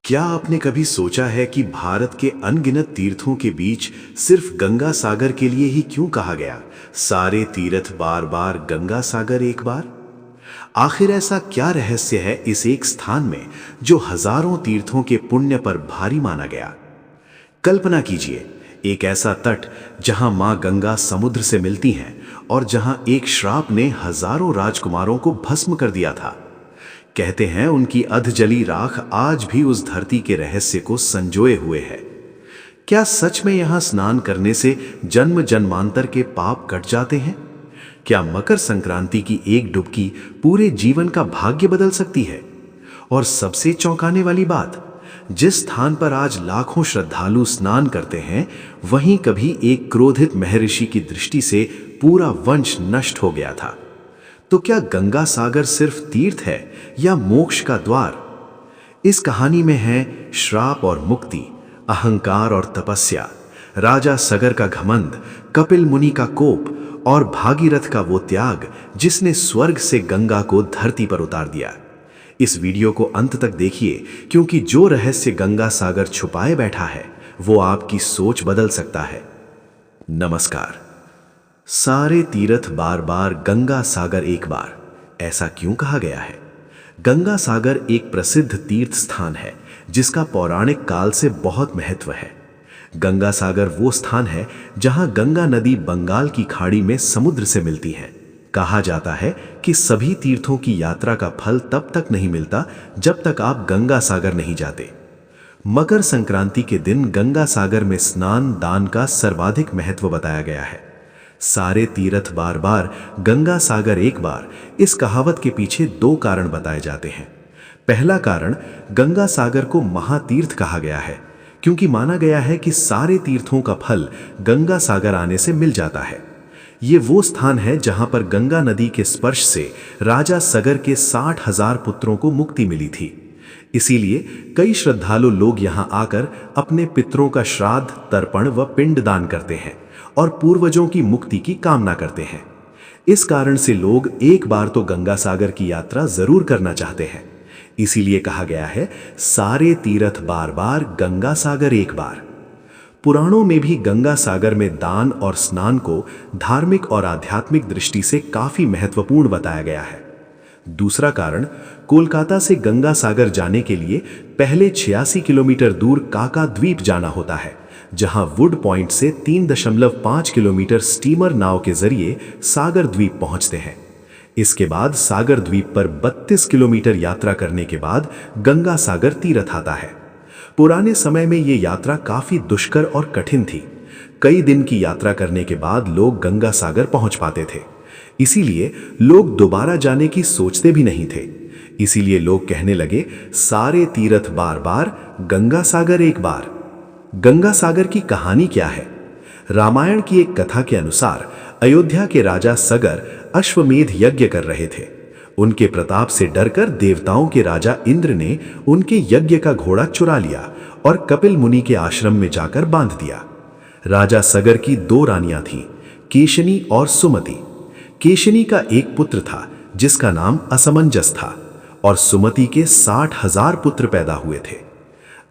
क्या आपने कभी सोचा है कि भारत के अनगिनत तीर्थों के बीच सिर्फ गंगा सागर के लिए ही क्यों कहा गया, सारे तीर्थ बार बार गंगा सागर एक बार? आखिर ऐसा क्या रहस्य है इस एक स्थान में जो हजारों तीर्थों के पुण्य पर भारी माना गया? कल्पना कीजिए, एक ऐसा तट जहां मां गंगा समुद्र से मिलती हैं और जहां एक श्राप ने हजारों राजकुमारों को भस्म कर दिया था। कहते हैं उनकी अधजली राख आज भी उस धरती के रहस्य को संजोए हुए है। क्या सच में यहां स्नान करने से जन्म जन्मांतर के पाप कट जाते हैं? क्या मकर संक्रांति की एक डुबकी पूरे जीवन का भाग्य बदल सकती है? और सबसे चौंकाने वाली बात, जिस स्थान पर आज लाखों श्रद्धालु स्नान करते हैं, वहीं कभी एक क्रोधित महर्षि की दृष्टि से पूरा वंश नष्ट हो गया था। तो क्या गंगा सागर सिर्फ तीर्थ है या मोक्ष का द्वार? इस कहानी में है श्राप और मुक्ति, अहंकार और तपस्या, राजा सगर का घमंड, कपिल मुनि का कोप और भागीरथ का वो त्याग जिसने स्वर्ग से गंगा को धरती पर उतार दिया। इस वीडियो को अंत तक देखिए, क्योंकि जो रहस्य गंगा सागर छुपाए बैठा है वो आपकी सोच बदल सकता है। नमस्कार। सारे तीर्थ बार बार गंगा सागर एक बार, ऐसा क्यों कहा गया है? गंगा सागर एक प्रसिद्ध तीर्थ स्थान है जिसका पौराणिक काल से बहुत महत्व है। गंगा सागर वो स्थान है जहां गंगा नदी बंगाल की खाड़ी में समुद्र से मिलती है। कहा जाता है कि सभी तीर्थों की यात्रा का फल तब तक नहीं मिलता जब तक आप गंगा सागर नहीं जाते। मकर संक्रांति के दिन गंगा सागर में स्नान दान का सर्वाधिक महत्व बताया गया है। सारे तीर्थ बार बार गंगा सागर एक बार, इस कहावत के पीछे दो कारण बताए जाते हैं। पहला कारण, गंगा सागर को महातीर्थ कहा गया है क्योंकि माना गया है कि सारे तीर्थों का फल गंगा सागर आने से मिल जाता है। ये वो स्थान है जहां पर गंगा नदी के स्पर्श से राजा सगर के 60,000 पुत्रों को मुक्ति मिली थी। इसीलिए कई श्रद्धालु लोग यहां आकर अपने पितरों का श्राद्ध, तर्पण व पिंड दान करते हैं और पूर्वजों की मुक्ति की कामना करते हैं। इस कारण से लोग एक बार तो गंगा सागर की यात्रा जरूर करना चाहते हैं। इसीलिए कहा गया है, सारे तीर्थ बार बार गंगा सागर एक बार। पुराणों में भी गंगा सागर में दान और स्नान को धार्मिक और आध्यात्मिक दृष्टि से काफी महत्वपूर्ण बताया गया है। दूसरा कारण, कोलकाता से गंगा सागर जाने के लिए पहले 86 किलोमीटर दूर काका द्वीप जाना होता है, जहां वुड पॉइंट से 3.5 किलोमीटर स्टीमर नाव के जरिए सागर द्वीप पहुंचते हैं। इसके बाद सागर द्वीप पर 32 किलोमीटर यात्रा करने के बाद गंगा सागर तीर्थ आता है। पुराने समय में ये यात्रा काफी दुष्कर और कठिन थी। कई दिन की यात्रा करने के बाद लोग गंगा सागर पहुंच पाते थे। इसीलिए लोग दोबारा जाने की सोचते भी नहीं थे। इसीलिए लोग कहने लगे, सारे तीर्थ बार बार गंगा सागर एक बार। गंगा सागर की कहानी क्या है? रामायण की एक कथा के अनुसार अयोध्या के राजा सगर अश्वमेध यज्ञ कर रहे थे। उनके प्रताप से डरकर देवताओं के राजा इंद्र ने उनके यज्ञ का घोड़ा चुरा लिया और कपिल मुनि के आश्रम में जाकर बांध दिया। राजा सगर की 2 रानियां थीं, केशनी और सुमति। केशनी का एक पुत्र था जिसका नाम असमंजस था और सुमति के 60,000 पुत्र पैदा हुए थे।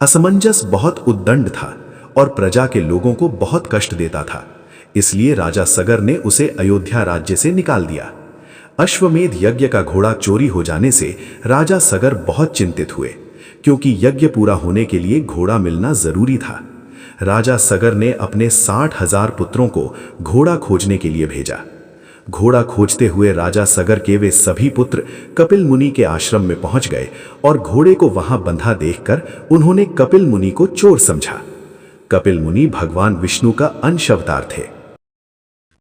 असमंजस बहुत उद्दंड था और प्रजा के लोगों को बहुत कष्ट देता था। इसलिए राजा सगर ने उसे अयोध्या राज्य से निकाल दिया। अश्वमेध यज्ञ का घोड़ा चोरी हो जाने से राजा सगर बहुत चिंतित हुए, क्योंकि यज्ञ पूरा होने के लिए घोड़ा मिलना जरूरी था। राजा सगर ने अपने 60,000 पुत्रों को घोड़ा खोजने के लिए भेजा। घोड़ा खोजते हुए राजा सगर के वे सभी पुत्र कपिल मुनि के आश्रम में पहुंच गए और घोड़े को वहां बंधा देखकर उन्होंने कपिल मुनि को चोर समझा। कपिल मुनि भगवान विष्णु का अंश अवतार थे,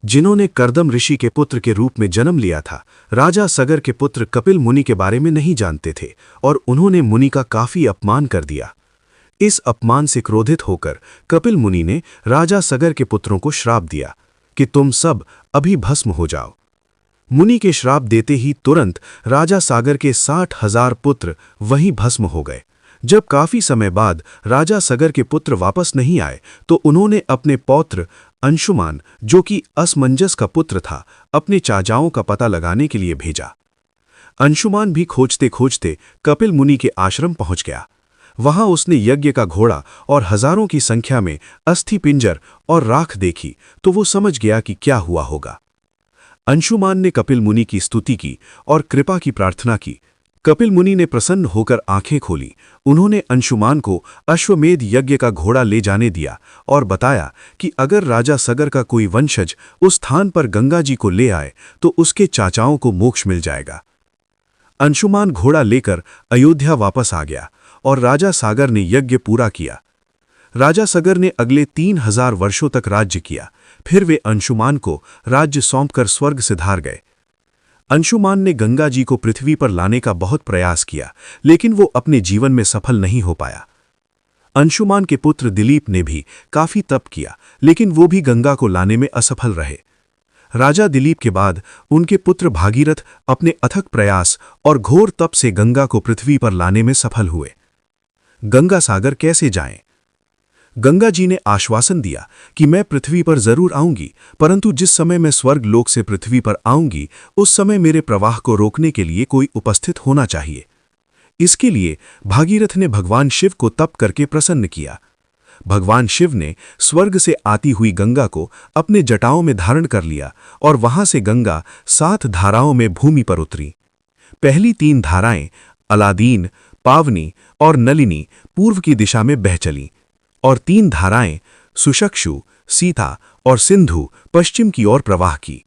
जिन्होंने कर्दम ऋषि के पुत्र के रूप में जन्म लिया था। राजा सगर के पुत्र कपिल मुनि के बारे में नहीं जानते थे और उन्होंने मुनि का काफी अपमान कर दिया। इस अपमान से क्रोधित होकर कपिल मुनि ने राजा सगर के पुत्रों को श्राप दिया कि तुम सब अभी भस्म हो जाओ। मुनि के श्राप देते ही तुरंत राजा सागर के 60,000 पुत्र वहीं भस्म हो गए। जब काफी समय बाद राजा सगर के पुत्र वापस नहीं आए तो उन्होंने अपने पौत्र अंशुमान, जो कि असमंजस का पुत्र था, अपने चाचाओं का पता लगाने के लिए भेजा। अंशुमान भी खोजते खोजते कपिल मुनि के आश्रम पहुंच गया। वहां उसने यज्ञ का घोड़ा और हजारों की संख्या में अस्थि पिंजर और राख देखी तो वो समझ गया कि क्या हुआ होगा। अंशुमान ने कपिल मुनि की स्तुति की और कृपा की प्रार्थना की। कपिल मुनि ने प्रसन्न होकर आंखें खोली। उन्होंने अंशुमान को अश्वमेध यज्ञ का घोड़ा ले जाने दिया और बताया कि अगर राजा सगर का कोई वंशज उस स्थान पर गंगा जी को ले आए तो उसके चाचाओं को मोक्ष मिल जाएगा। अंशुमान घोड़ा लेकर अयोध्या वापस आ गया और राजा सागर ने यज्ञ पूरा किया। राजा सगर ने अगले 3000 वर्षों तक राज्य किया। फिर वे अंशुमान को राज्य सौंपकर स्वर्ग सिधार गए। अंशुमान ने गंगा जी को पृथ्वी पर लाने का बहुत प्रयास किया, लेकिन वो अपने जीवन में सफल नहीं हो पाया। अंशुमान के पुत्र दिलीप ने भी काफी तप किया, लेकिन वो भी गंगा को लाने में असफल रहे। राजा दिलीप के बाद उनके पुत्र भागीरथ अपने अथक प्रयास और घोर तप से गंगा को पृथ्वी पर लाने में सफल हुए। गंगा सागर कैसे जाएं? गंगा जी ने आश्वासन दिया कि मैं पृथ्वी पर जरूर आऊंगी, परंतु जिस समय मैं स्वर्ग लोक से पृथ्वी पर आऊंगी उस समय मेरे प्रवाह को रोकने के लिए कोई उपस्थित होना चाहिए। इसके लिए भागीरथ ने भगवान शिव को तप करके प्रसन्न किया। भगवान शिव ने स्वर्ग से आती हुई गंगा को अपने जटाओं में धारण कर लिया और वहां से गंगा 7 धाराओं में भूमि पर उतरी। पहली 3 धाराएं अलादीन, पावनी और नलिनी पूर्व की दिशा में बह चलीं और 3 धाराएं सुषक्षु, सीता और सिंधु पश्चिम की ओर प्रवाह की।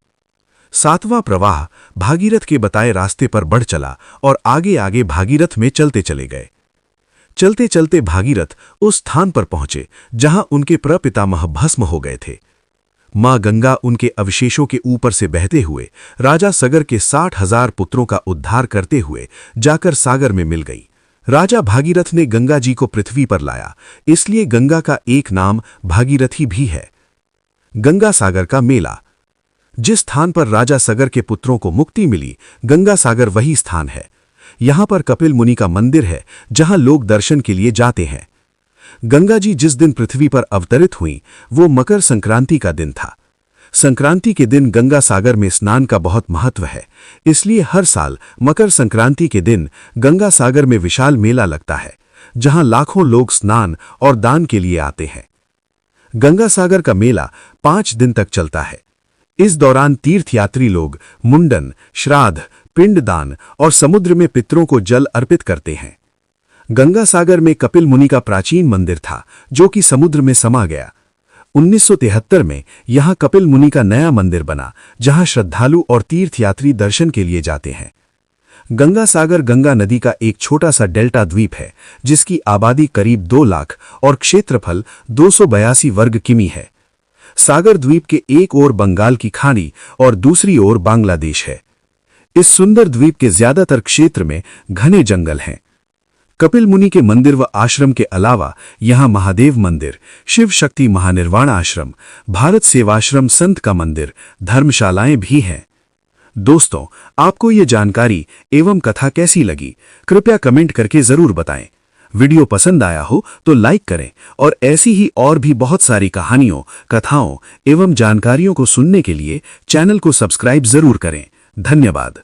7वां प्रवाह भागीरथ के बताए रास्ते पर बढ़ चला और आगे आगे भागीरथ में चलते चले गए। चलते चलते भागीरथ उस स्थान पर पहुंचे जहां उनके प्रपितामह भस्म हो गए थे। मां गंगा उनके अवशेषों के ऊपर से बहते हुए राजा सगर के 60,000 पुत्रों का उद्धार करते हुए जाकर सागर में मिल गई। राजा भागीरथ ने गंगा जी को पृथ्वी पर लाया, इसलिए गंगा का एक नाम भागीरथी भी है। गंगा सागर का मेला। जिस स्थान पर राजा सगर के पुत्रों को मुक्ति मिली, गंगा सागर वही स्थान है। यहां पर कपिल मुनि का मंदिर है जहां लोग दर्शन के लिए जाते हैं। गंगा जी जिस दिन पृथ्वी पर अवतरित हुई वो मकर संक्रांति का दिन था। संक्रांति के दिन गंगा सागर में स्नान का बहुत महत्व है, इसलिए हर साल मकर संक्रांति के दिन गंगा सागर में विशाल मेला लगता है जहां लाखों लोग स्नान और दान के लिए आते हैं। गंगा सागर का मेला 5 दिन तक चलता है। इस दौरान तीर्थयात्री लोग मुंडन, श्राद्ध, पिंडदान और समुद्र में पितरों को जल अर्पित करते हैं। गंगा सागर में कपिल मुनि का प्राचीन मंदिर था जो कि समुद्र में समा गया। 1973 में यहां कपिल मुनि का नया मंदिर बना जहां श्रद्धालु और तीर्थयात्री दर्शन के लिए जाते हैं। गंगा सागर गंगा नदी का एक छोटा सा डेल्टा द्वीप है जिसकी आबादी करीब 2 लाख और क्षेत्रफल 282 वर्ग किमी है। सागर द्वीप के एक ओर बंगाल की खाड़ी और दूसरी ओर बांग्लादेश है। इस सुंदर द्वीप के ज्यादातर क्षेत्र में घने जंगल हैं। कपिल मुनि के मंदिर व आश्रम के अलावा यहां महादेव मंदिर, शिव शक्ति महानिर्वाण आश्रम, भारत सेवाश्रम संत का मंदिर, धर्मशालाएं भी हैं। दोस्तों, आपको ये जानकारी एवं कथा कैसी लगी कृपया कमेंट करके जरूर बताएं। वीडियो पसंद आया हो तो लाइक करें और ऐसी ही और भी बहुत सारी कहानियों, कथाओं एवं जानकारियों को सुनने के लिए चैनल को सब्सक्राइब जरूर करें। धन्यवाद।